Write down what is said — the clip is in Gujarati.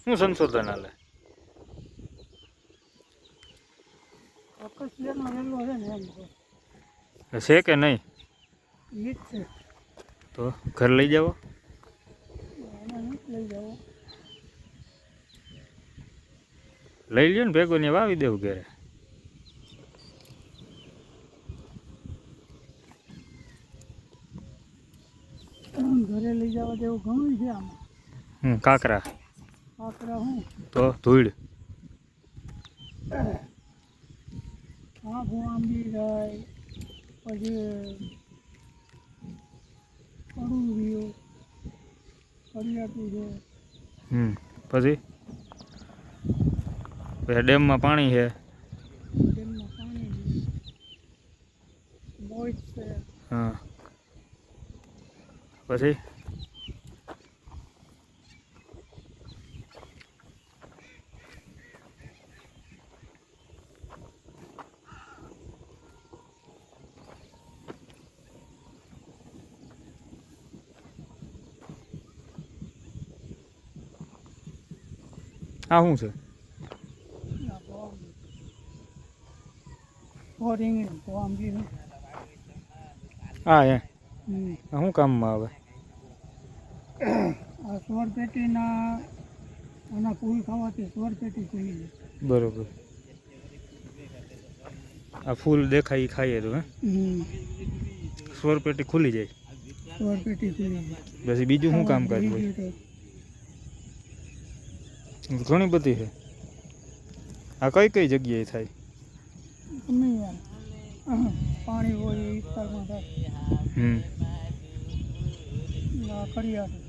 શું સંશોધન હાલે? છે કે નહીં? તો ઘર લઈ જાવ. લઈ લ્યો ને ભેગો ને વાવી દેવું ઘરે. ઘરે લઈ જવા જેવું ઘણું છે આમાં. કાકરા કાકરા હું તો ધૂળ. હા આંબી જાય પછી કડું રહ્યું કડિયાતું છે. પછી ડેમમાં પાણી છે. ડેમમાં પાણી છે મોજ છે. હા પછી આ શું છે? હા શું કામમાં આવે? આ સોર પેટીના આના ફૂલ ખાવાથી સોર પેટી ખુલી જાય. બરોબર. આ ફૂલ દેખાય એ ખાઈએ તો હે સ્વર પેટી ખુલી જાય. સોર પેટી ખુલી જાય. પછી બીજું શું કામકાજ હોય? ઘણી બધી છે. આ કઈ કઈ જગ્યાએ થાય? પાણી હોય એ વિસ્તારમાં થાય. કડિયાતું